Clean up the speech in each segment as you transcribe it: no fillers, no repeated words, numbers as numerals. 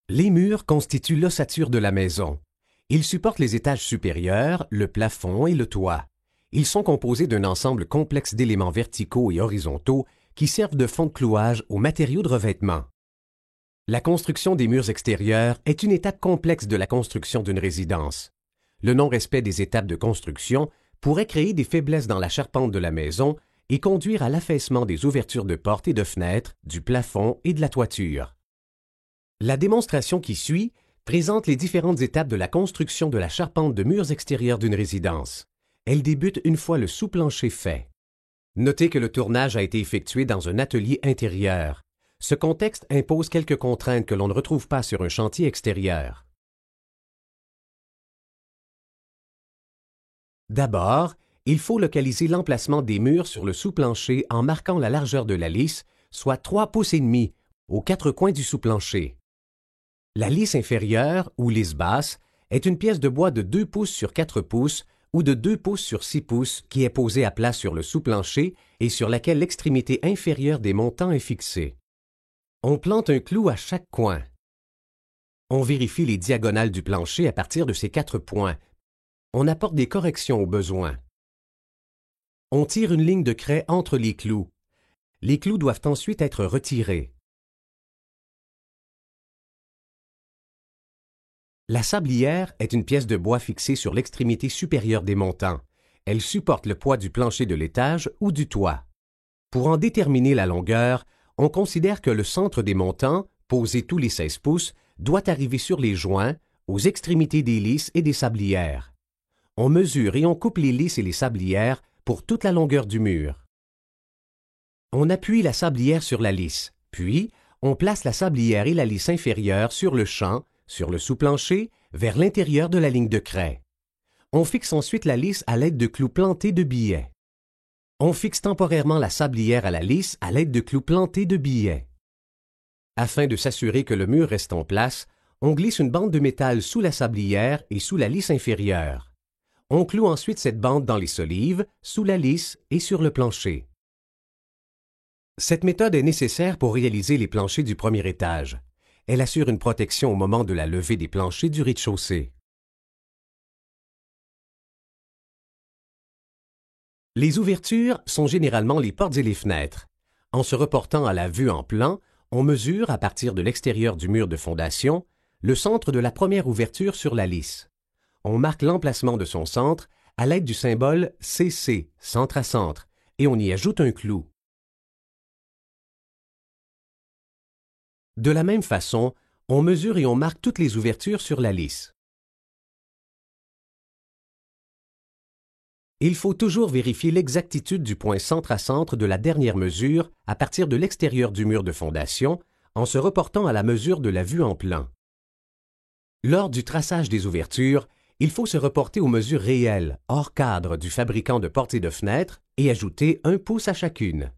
Les murs constituent l'ossature de la maison. Ils supportent les étages supérieurs, le plafond et le toit. Ils sont composés d'un ensemble complexe d'éléments verticaux et horizontaux qui servent de fond de clouage aux matériaux de revêtement. La construction des murs extérieurs est une étape complexe de la construction d'une résidence. Le non-respect des étapes de construction pourrait créer des faiblesses dans la charpente de la maison et conduire à l'affaissement des ouvertures de portes et de fenêtres, du plafond et de la toiture. La démonstration qui suit présente les différentes étapes de la construction de la charpente de murs extérieurs d'une résidence. Elle débute une fois le sous-plancher fait. Notez que le tournage a été effectué dans un atelier intérieur. Ce contexte impose quelques contraintes que l'on ne retrouve pas sur un chantier extérieur. D'abord, il faut localiser l'emplacement des murs sur le sous-plancher en marquant la largeur de la lisse, soit 3,5 pouces aux quatre coins du sous-plancher. La lisse inférieure, ou lisse basse, est une pièce de bois de 2 pouces sur 4 pouces ou de 2 pouces sur 6 pouces qui est posée à plat sur le sous-plancher et sur laquelle l'extrémité inférieure des montants est fixée. On plante un clou à chaque coin. On vérifie les diagonales du plancher à partir de ces 4 points. On apporte des corrections au besoin. On tire une ligne de craie entre les clous. Les clous doivent ensuite être retirés. La sablière est une pièce de bois fixée sur l'extrémité supérieure des montants. Elle supporte le poids du plancher de l'étage ou du toit. Pour en déterminer la longueur, on considère que le centre des montants, posé tous les 16 pouces, doit arriver sur les joints, aux extrémités des lisses et des sablières. On mesure et on coupe les lisses et les sablières pour toute la longueur du mur. On appuie la sablière sur la lisse, puis on place la sablière et la lisse inférieure sur le champ, sur le sous-plancher, vers l'intérieur de la ligne de craie. On fixe ensuite la lisse à l'aide de clous plantés de billets. On fixe temporairement la sablière à la lisse à l'aide de clous plantés de billets. Afin de s'assurer que le mur reste en place, on glisse une bande de métal sous la sablière et sous la lisse inférieure. On cloue ensuite cette bande dans les solives, sous la lisse et sur le plancher. Cette méthode est nécessaire pour réaliser les planchers du premier étage. Elle assure une protection au moment de la levée des planchers du rez-de-chaussée. Les ouvertures sont généralement les portes et les fenêtres. En se reportant à la vue en plan, on mesure, à partir de l'extérieur du mur de fondation, le centre de la première ouverture sur la lisse. On marque l'emplacement de son centre à l'aide du symbole CC, centre à centre, et on y ajoute un clou. De la même façon, on mesure et on marque toutes les ouvertures sur la lisse. Il faut toujours vérifier l'exactitude du point centre à centre de la dernière mesure à partir de l'extérieur du mur de fondation en se reportant à la mesure de la vue en plan. Lors du traçage des ouvertures, il faut se reporter aux mesures réelles, hors cadre du fabricant de portes et de fenêtres et ajouter 1 pouce à chacune.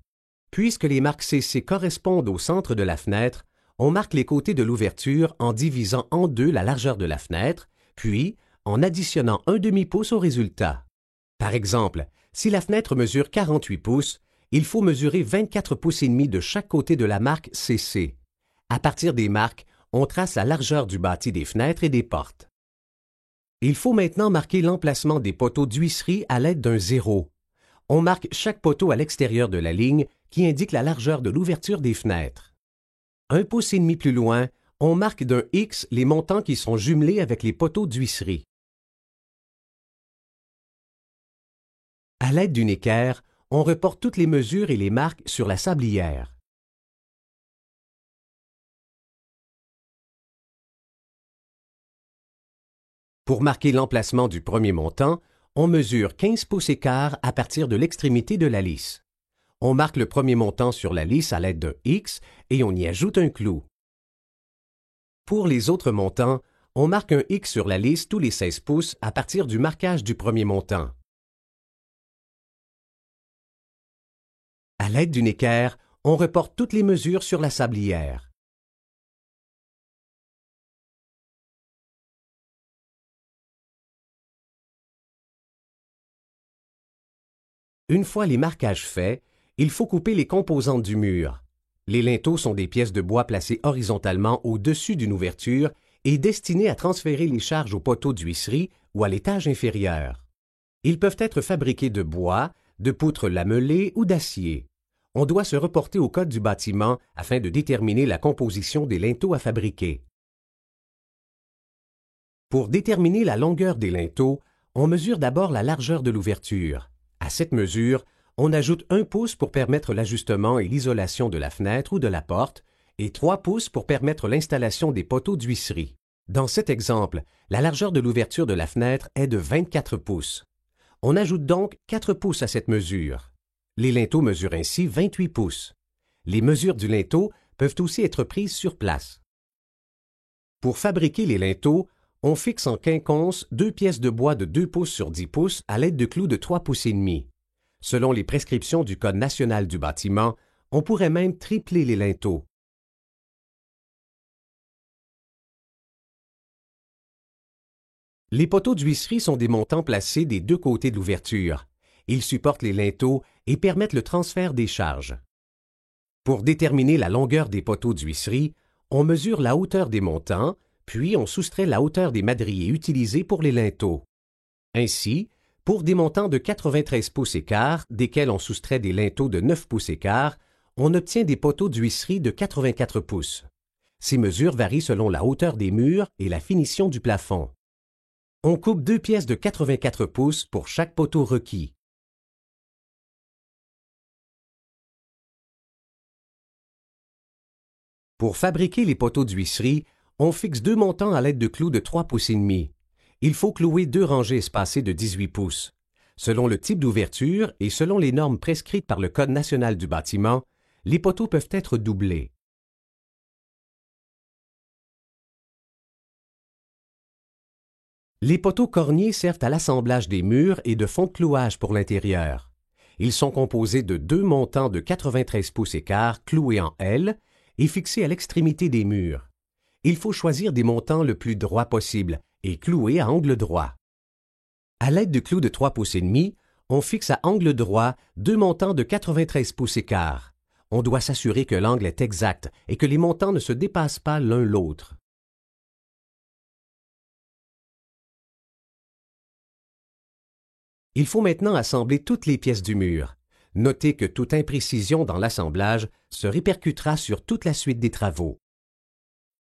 Puisque les marques CC correspondent au centre de la fenêtre, on marque les côtés de l'ouverture en divisant en deux la largeur de la fenêtre, puis en additionnant un demi-pouce au résultat. Par exemple, si la fenêtre mesure 48 pouces, il faut mesurer 24 pouces et demi de chaque côté de la marque CC. À partir des marques, on trace la largeur du bâti des fenêtres et des portes. Il faut maintenant marquer l'emplacement des poteaux d'huisserie à l'aide d'un 0. On marque chaque poteau à l'extérieur de la ligne qui indique la largeur de l'ouverture des fenêtres. 1 pouce et demi plus loin, on marque d'un X les montants qui sont jumelés avec les poteaux d'huisserie. À l'aide d'une équerre, on reporte toutes les mesures et les marques sur la sablière. Pour marquer l'emplacement du premier montant, on mesure 15 pouces et quart à partir de l'extrémité de la lisse. On marque le premier montant sur la lisse à l'aide d'un X et on y ajoute un clou. Pour les autres montants, on marque un X sur la lisse tous les 16 pouces à partir du marquage du premier montant. À l'aide d'une équerre, on reporte toutes les mesures sur la sablière. Une fois les marquages faits, il faut couper les composantes du mur. Les linteaux sont des pièces de bois placées horizontalement au-dessus d'une ouverture et destinées à transférer les charges au poteau d'huisserie ou à l'étage inférieur. Ils peuvent être fabriqués de bois, de poutres lamelées ou d'acier. On doit se reporter au code du bâtiment afin de déterminer la composition des linteaux à fabriquer. Pour déterminer la longueur des linteaux, on mesure d'abord la largeur de l'ouverture. À cette mesure, on ajoute 1 pouce pour permettre l'ajustement et l'isolation de la fenêtre ou de la porte et 3 pouces pour permettre l'installation des poteaux d'huisserie. Dans cet exemple, la largeur de l'ouverture de la fenêtre est de 24 pouces. On ajoute donc 4 pouces à cette mesure. Les linteaux mesurent ainsi 28 pouces. Les mesures du linteau peuvent aussi être prises sur place. Pour fabriquer les linteaux, on fixe en quinconce 2 pièces de bois de 2 pouces sur 10 pouces à l'aide de clous de 3 pouces et demi. Selon les prescriptions du Code national du bâtiment, on pourrait même tripler les linteaux. Les poteaux d'huisserie sont des montants placés des deux côtés de l'ouverture. Ils supportent les linteaux et permettent le transfert des charges. Pour déterminer la longueur des poteaux d'huisserie, on mesure la hauteur des montants, puis on soustrait la hauteur des madriers utilisés pour les linteaux. Ainsi, pour des montants de 93 pouces et quart, desquels on soustrait des linteaux de 9 pouces et quart, on obtient des poteaux d'huisserie de 84 pouces. Ces mesures varient selon la hauteur des murs et la finition du plafond. On coupe 2 pièces de 84 pouces pour chaque poteau requis. Pour fabriquer les poteaux d'huisserie, on fixe 2 montants à l'aide de clous de 3 pouces et demi. Il faut clouer 2 rangées espacées de 18 pouces. Selon le type d'ouverture et selon les normes prescrites par le Code national du bâtiment, les poteaux peuvent être doublés. Les poteaux corniers servent à l'assemblage des murs et de fonds de clouage pour l'intérieur. Ils sont composés de 2 montants de 93 pouces et quart cloués en L et fixés à l'extrémité des murs. Il faut choisir des montants le plus droit possible et cloués à angle droit. À l'aide de clous de 3 pouces et demi, on fixe à angle droit 2 montants de 93 pouces et quart. On doit s'assurer que l'angle est exact et que les montants ne se dépassent pas l'un l'autre. Il faut maintenant assembler toutes les pièces du mur. Notez que toute imprécision dans l'assemblage se répercutera sur toute la suite des travaux.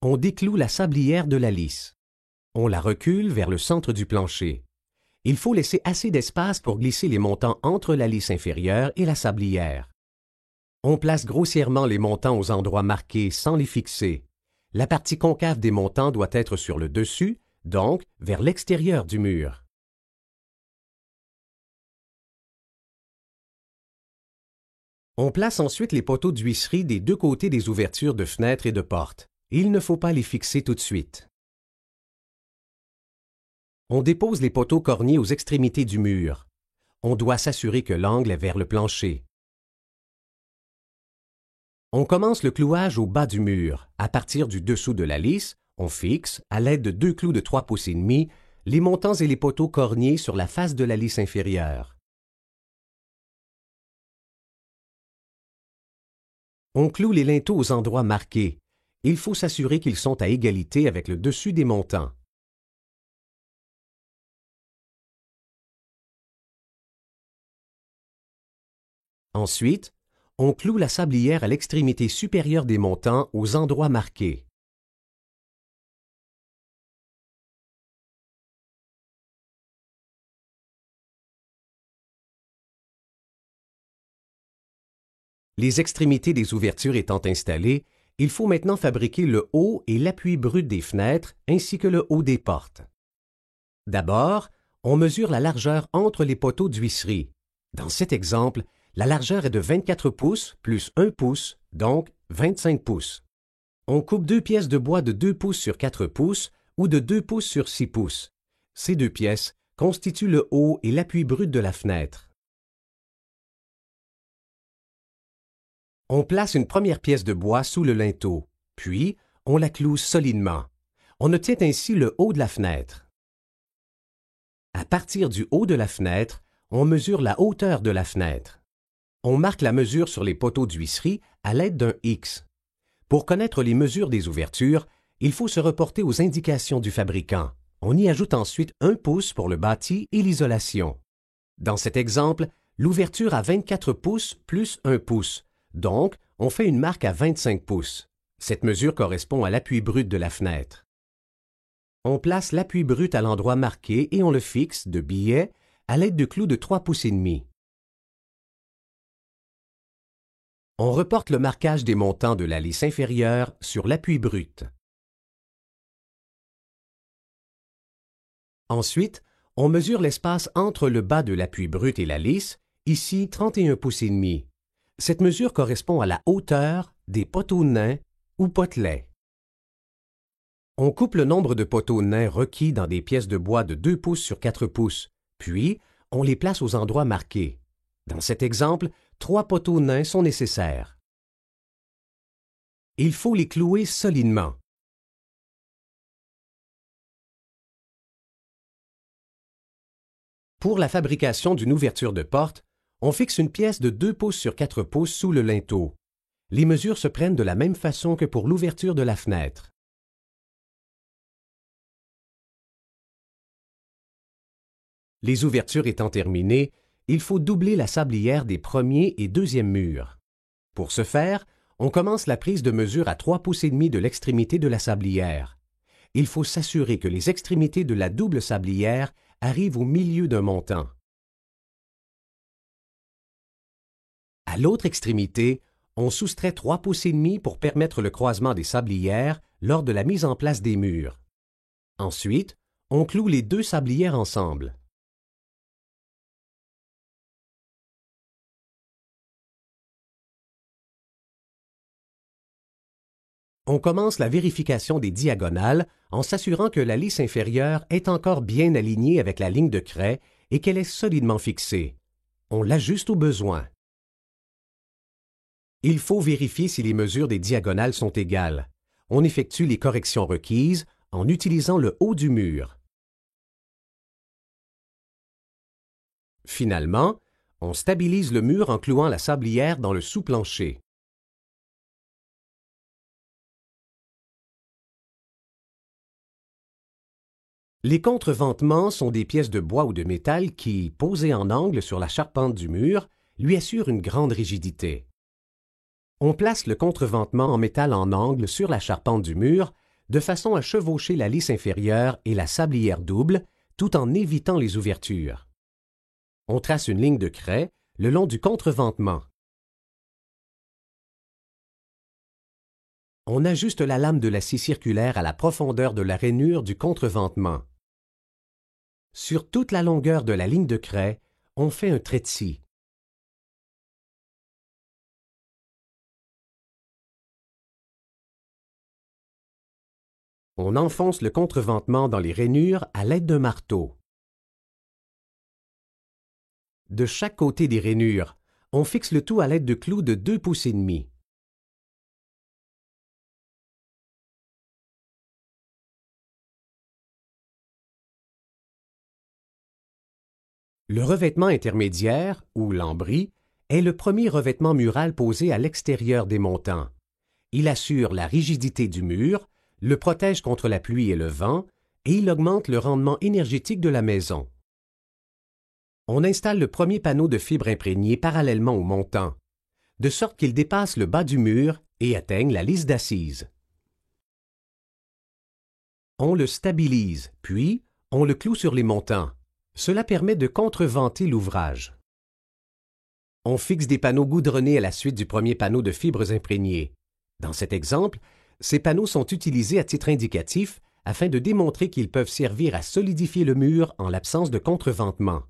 On décloue la sablière de la lisse. On la recule vers le centre du plancher. Il faut laisser assez d'espace pour glisser les montants entre la lisse inférieure et la sablière. On place grossièrement les montants aux endroits marqués sans les fixer. La partie concave des montants doit être sur le dessus, donc vers l'extérieur du mur. On place ensuite les poteaux d'huisserie des deux côtés des ouvertures de fenêtres et de portes. Il ne faut pas les fixer tout de suite. On dépose les poteaux corniers aux extrémités du mur. On doit s'assurer que l'angle est vers le plancher. On commence le clouage au bas du mur. À partir du dessous de la lisse, on fixe, à l'aide de 2 clous de 3 pouces et demi, les montants et les poteaux corniers sur la face de la lisse inférieure. On cloue les linteaux aux endroits marqués. Il faut s'assurer qu'ils sont à égalité avec le dessus des montants. Ensuite, on cloue la sablière à l'extrémité supérieure des montants aux endroits marqués. Les extrémités des ouvertures étant installées, il faut maintenant fabriquer le haut et l'appui brut des fenêtres ainsi que le haut des portes. D'abord, on mesure la largeur entre les poteaux d'huisserie. Dans cet exemple, la largeur est de 24 pouces plus 1 pouce, donc 25 pouces. On coupe 2 pièces de bois de 2 pouces sur 4 pouces ou de 2 pouces sur 6 pouces. Ces 2 pièces constituent le haut et l'appui brut de la fenêtre. On place une première pièce de bois sous le linteau, puis on la cloue solidement. On obtient ainsi le haut de la fenêtre. À partir du haut de la fenêtre, on mesure la hauteur de la fenêtre. On marque la mesure sur les poteaux d'huisserie à l'aide d'un X. Pour connaître les mesures des ouvertures, il faut se reporter aux indications du fabricant. On y ajoute ensuite 1 pouce pour le bâti et l'isolation. Dans cet exemple, l'ouverture a 24 pouces plus 1 pouce, donc on fait une marque à 25 pouces. Cette mesure correspond à l'appui brut de la fenêtre. On place l'appui brut à l'endroit marqué et on le fixe de billets à l'aide de clous de 3 pouces et demi. On reporte le marquage des montants de la lisse inférieure sur l'appui brut. Ensuite, on mesure l'espace entre le bas de l'appui brut et la lisse, ici 31 pouces et demi. Cette mesure correspond à la hauteur des poteaux nains ou potelets. On coupe le nombre de poteaux nains requis dans des pièces de bois de 2 pouces sur 4 pouces, puis on les place aux endroits marqués. Dans cet exemple, 3 poteaux nains sont nécessaires. Il faut les clouer solidement. Pour la fabrication d'une ouverture de porte, on fixe une pièce de 2 pouces sur 4 pouces sous le linteau. Les mesures se prennent de la même façon que pour l'ouverture de la fenêtre. Les ouvertures étant terminées, il faut doubler la sablière des premiers et deuxièmes murs. Pour ce faire, on commence la prise de mesure à 3 pouces et demi de l'extrémité de la sablière. Il faut s'assurer que les extrémités de la double sablière arrivent au milieu d'un montant. À l'autre extrémité, on soustrait 3 pouces et demi pour permettre le croisement des sablières lors de la mise en place des murs. Ensuite, on cloue les 2 sablières ensemble. On commence la vérification des diagonales en s'assurant que la lisse inférieure est encore bien alignée avec la ligne de craie et qu'elle est solidement fixée. On l'ajuste au besoin. Il faut vérifier si les mesures des diagonales sont égales. On effectue les corrections requises en utilisant le haut du mur. Finalement, on stabilise le mur en clouant la sablière dans le sous-plancher. Les contreventements sont des pièces de bois ou de métal qui, posées en angle sur la charpente du mur, lui assurent une grande rigidité. On place le contreventement en métal en angle sur la charpente du mur, de façon à chevaucher la lisse inférieure et la sablière double, tout en évitant les ouvertures. On trace une ligne de craie le long du contreventement. On ajuste la lame de la scie circulaire à la profondeur de la rainure du contreventement. Sur toute la longueur de la ligne de craie, on fait un trait de scie. On enfonce le contreventement dans les rainures à l'aide d'un marteau. De chaque côté des rainures, on fixe le tout à l'aide de clous de 2 pouces et demi. Le revêtement intermédiaire, ou lambris, est le premier revêtement mural posé à l'extérieur des montants. Il assure la rigidité du mur, le protège contre la pluie et le vent, et il augmente le rendement énergétique de la maison. On installe le premier panneau de fibre imprégnée parallèlement au montant, de sorte qu'il dépasse le bas du mur et atteigne la lisse d'assise. On le stabilise, puis on le cloue sur les montants. Cela permet de contreventer l'ouvrage. On fixe des panneaux goudronnés à la suite du premier panneau de fibres imprégnées. Dans cet exemple, ces panneaux sont utilisés à titre indicatif afin de démontrer qu'ils peuvent servir à solidifier le mur en l'absence de contreventement.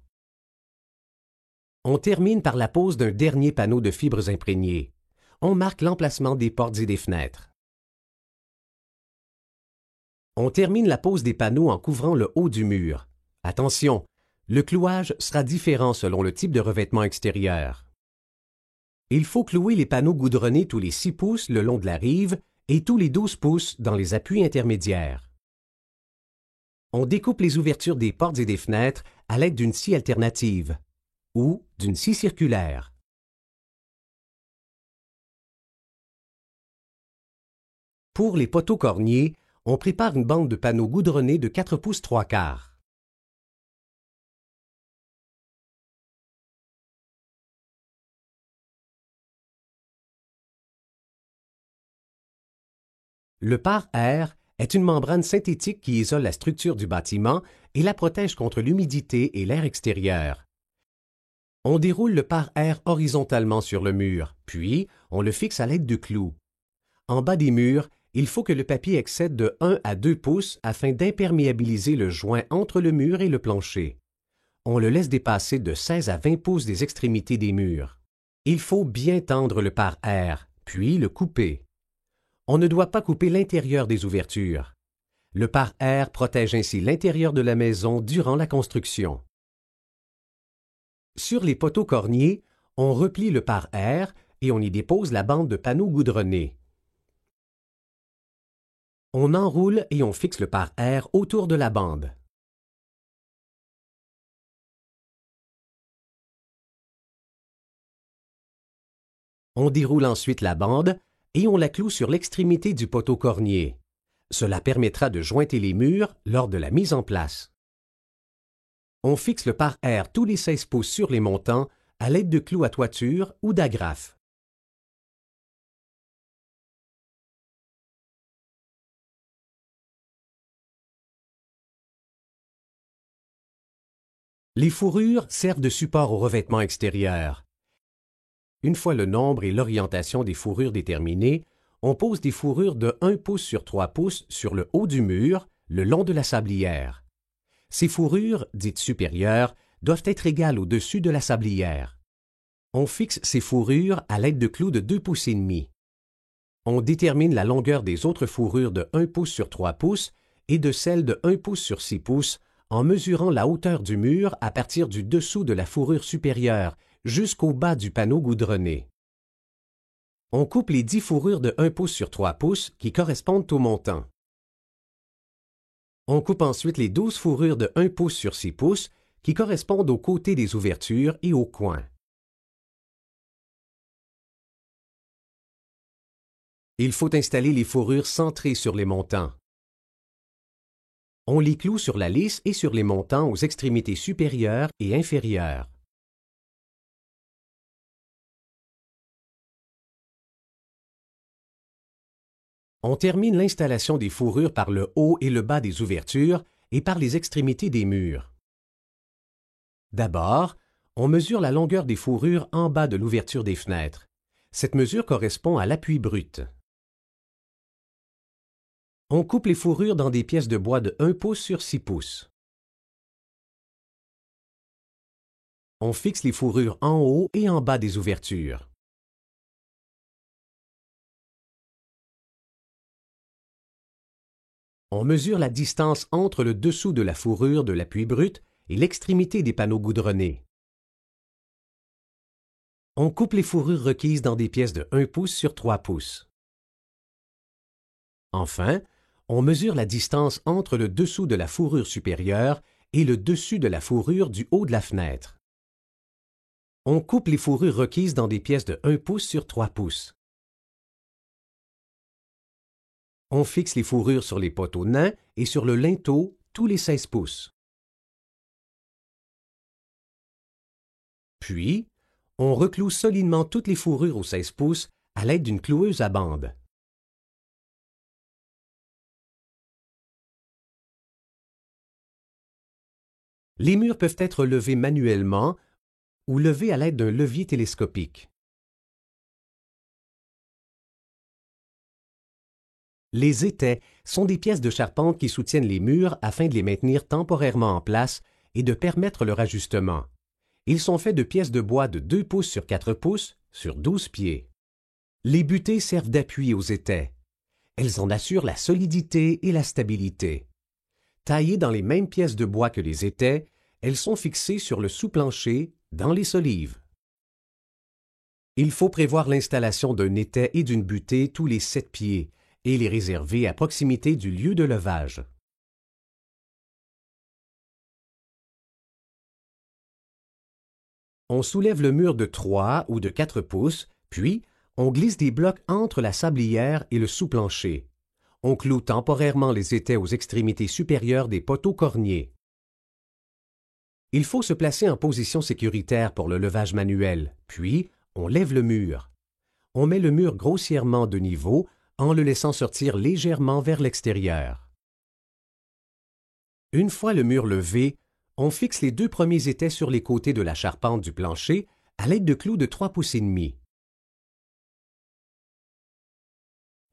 On termine par la pose d'un dernier panneau de fibres imprégnées. On marque l'emplacement des portes et des fenêtres. On termine la pose des panneaux en couvrant le haut du mur. Attention, le clouage sera différent selon le type de revêtement extérieur. Il faut clouer les panneaux goudronnés tous les 6 pouces le long de la rive et tous les 12 pouces dans les appuis intermédiaires. On découpe les ouvertures des portes et des fenêtres à l'aide d'une scie alternative ou d'une scie circulaire. Pour les poteaux corniers, on prépare une bande de panneaux goudronnés de 4 pouces 3/4. Le pare-air est une membrane synthétique qui isole la structure du bâtiment et la protège contre l'humidité et l'air extérieur. On déroule le pare-air horizontalement sur le mur, puis on le fixe à l'aide de clous. En bas des murs, il faut que le papier excède de 1 à 2 pouces afin d'imperméabiliser le joint entre le mur et le plancher. On le laisse dépasser de 16 à 20 pouces des extrémités des murs. Il faut bien tendre le pare-air, puis le couper. On ne doit pas couper l'intérieur des ouvertures. Le pare-air protège ainsi l'intérieur de la maison durant la construction. Sur les poteaux corniers, on replie le pare-air et on y dépose la bande de panneaux goudronnés. On enroule et on fixe le pare-air autour de la bande. On déroule ensuite la bande et on la cloue sur l'extrémité du poteau cornier. Cela permettra de jointer les murs lors de la mise en place. On fixe le pare-air tous les 16 pouces sur les montants à l'aide de clous à toiture ou d'agrafes. Les fourrures servent de support au revêtement extérieur. Une fois le nombre et l'orientation des fourrures déterminés, on pose des fourrures de 1 pouce sur 3 pouces sur le haut du mur, le long de la sablière. Ces fourrures, dites supérieures, doivent être égales au-dessus de la sablière. On fixe ces fourrures à l'aide de clous de 2 pouces et demi. On détermine la longueur des autres fourrures de 1 pouce sur 3 pouces et de celles de 1 pouce sur 6 pouces en mesurant la hauteur du mur à partir du dessous de la fourrure supérieure jusqu'au bas du panneau goudronné. On coupe les 10 fourrures de 1 pouce sur 3 pouces qui correspondent au montant. On coupe ensuite les 12 fourrures de 1 pouce sur 6 pouces qui correspondent aux côtés des ouvertures et aux coins. Il faut installer les fourrures centrées sur les montants. On les cloue sur la lisse et sur les montants aux extrémités supérieures et inférieures. On termine l'installation des fourrures par le haut et le bas des ouvertures et par les extrémités des murs. D'abord, on mesure la longueur des fourrures en bas de l'ouverture des fenêtres. Cette mesure correspond à l'appui brut. On coupe les fourrures dans des pièces de bois de 1 pouce sur 6 pouces. On fixe les fourrures en haut et en bas des ouvertures. On mesure la distance entre le dessous de la fourrure de l'appui brut et l'extrémité des panneaux goudronnés. On coupe les fourrures requises dans des pièces de 1 pouce sur 3 pouces. Enfin, on mesure la distance entre le dessous de la fourrure supérieure et le dessus de la fourrure du haut de la fenêtre. On coupe les fourrures requises dans des pièces de 1 pouce sur 3 pouces. On fixe les fourrures sur les poteaux nains et sur le linteau tous les 16 pouces. Puis, on recloue solidement toutes les fourrures aux 16 pouces à l'aide d'une cloueuse à bande. Les murs peuvent être levés manuellement ou levés à l'aide d'un levier télescopique. Les étais sont des pièces de charpente qui soutiennent les murs afin de les maintenir temporairement en place et de permettre leur ajustement. Ils sont faits de pièces de bois de 2 pouces sur 4 pouces sur 12 pieds. Les butées servent d'appui aux étais. Elles en assurent la solidité et la stabilité. Taillées dans les mêmes pièces de bois que les étais, elles sont fixées sur le sous-plancher, dans les solives. Il faut prévoir l'installation d'un étai et d'une butée tous les 7 pieds et les réserver à proximité du lieu de levage. On soulève le mur de 3 ou de 4 pouces, puis on glisse des blocs entre la sablière et le sous-plancher. on cloue temporairement les étais aux extrémités supérieures des poteaux corniers. Il faut se placer en position sécuritaire pour le levage manuel, puis on lève le mur. On met le mur grossièrement de niveau en le laissant sortir légèrement vers l'extérieur. Une fois le mur levé, on fixe les 2 premiers étais sur les côtés de la charpente du plancher à l'aide de clous de 3,5 pouces.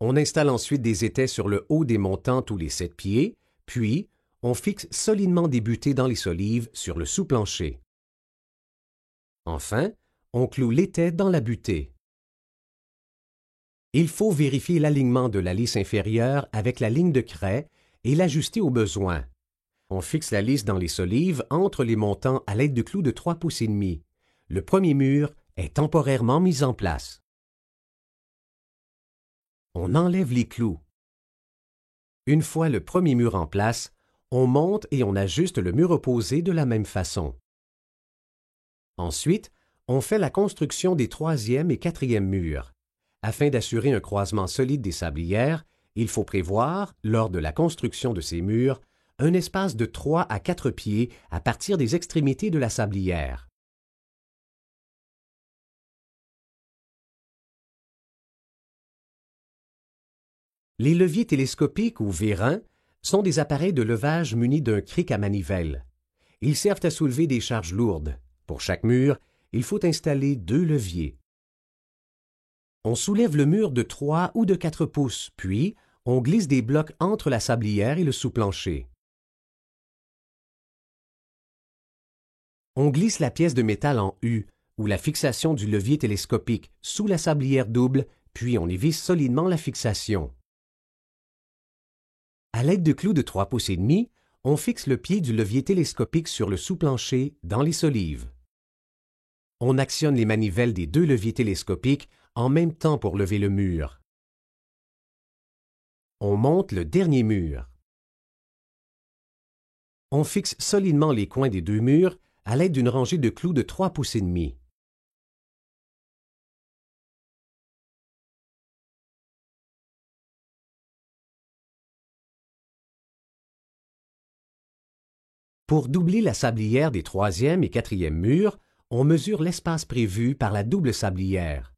On installe ensuite des étais sur le haut des montants tous les 7 pieds, puis on fixe solidement des butées dans les solives sur le sous-plancher. Enfin, on cloue l'étai dans la butée. Il faut vérifier l'alignement de la lisse inférieure avec la ligne de craie et l'ajuster au besoin. On fixe la lisse dans les solives entre les montants à l'aide de clous de 3,5 pouces. Le premier mur est temporairement mis en place. On enlève les clous. Une fois le premier mur en place, on monte et on ajuste le mur opposé de la même façon. Ensuite, on fait la construction des 3e et 4e murs. Afin d'assurer un croisement solide des sablières, il faut prévoir, lors de la construction de ces murs, un espace de 3 à 4 pieds à partir des extrémités de la sablière. Les leviers télescopiques ou vérins sont des appareils de levage munis d'un cric à manivelle. Ils servent à soulever des charges lourdes. Pour chaque mur, il faut installer 2 leviers. On soulève le mur de 3 ou de 4 pouces, puis on glisse des blocs entre la sablière et le sous-plancher. On glisse la pièce de métal en U, ou la fixation du levier télescopique, sous la sablière double, puis on y visse solidement la fixation. À l'aide de clous de 3,5 pouces, on fixe le pied du levier télescopique sur le sous-plancher dans les solives. On actionne les manivelles des 2 leviers télescopiques en même temps pour lever le mur. On monte le dernier mur. On fixe solidement les coins des 2 murs à l'aide d'une rangée de clous de 3,5 pouces. Pour doubler la sablière des 3e et 4e murs, on mesure l'espace prévu par la double sablière.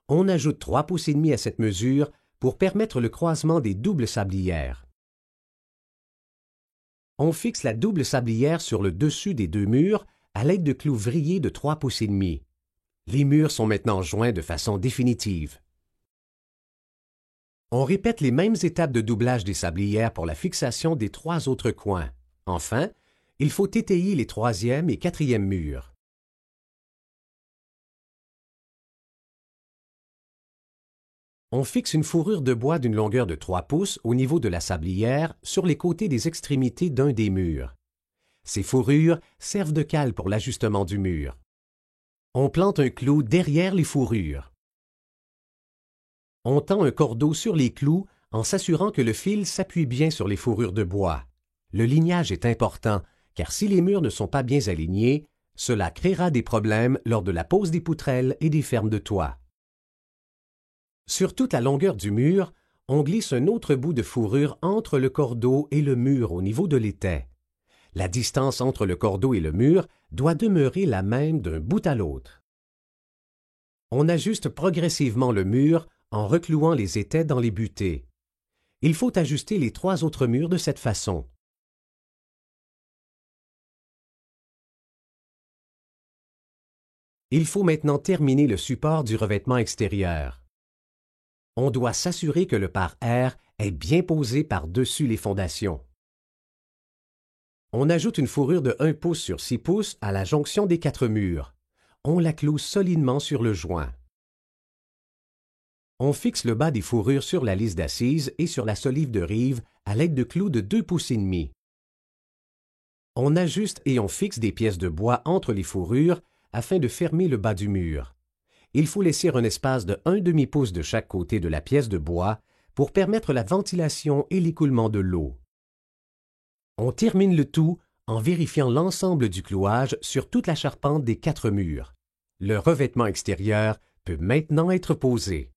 On ajoute 3,5 pouces à cette mesure pour permettre le croisement des doubles sablières. On fixe la double sablière sur le dessus des 2 murs à l'aide de clous vrillés de 3,5 pouces. Les murs sont maintenant joints de façon définitive. On répète les mêmes étapes de doublage des sablières pour la fixation des 3 autres coins. Enfin, il faut étayer les 3e et 4e murs. On fixe une fourrure de bois d'une longueur de 3 pouces au niveau de la sablière sur les côtés des extrémités d'un des murs. Ces fourrures servent de cale pour l'ajustement du mur. On plante un clou derrière les fourrures. On tend un cordeau sur les clous en s'assurant que le fil s'appuie bien sur les fourrures de bois. Le lignage est important, car si les murs ne sont pas bien alignés, cela créera des problèmes lors de la pose des poutrelles et des fermes de toit. Sur toute la longueur du mur, on glisse un autre bout de fourrure entre le cordeau et le mur au niveau de l'étai. La distance entre le cordeau et le mur doit demeurer la même d'un bout à l'autre. On ajuste progressivement le mur en reclouant les étais dans les butées. Il faut ajuster les 3 autres murs de cette façon. Il faut maintenant terminer le support du revêtement extérieur. On doit s'assurer que le pare-air est bien posé par-dessus les fondations. On ajoute une fourrure de 1 pouce sur 6 pouces à la jonction des 4 murs. On la cloue solidement sur le joint. On fixe le bas des fourrures sur la lisse d'assise et sur la solive de rive à l'aide de clous de 2,5 pouces. On ajuste et on fixe des pièces de bois entre les fourrures afin de fermer le bas du mur. Il faut laisser un espace de 1/2 pouce de chaque côté de la pièce de bois pour permettre la ventilation et l'écoulement de l'eau. On termine le tout en vérifiant l'ensemble du clouage sur toute la charpente des 4 murs. Le revêtement extérieur peut maintenant être posé.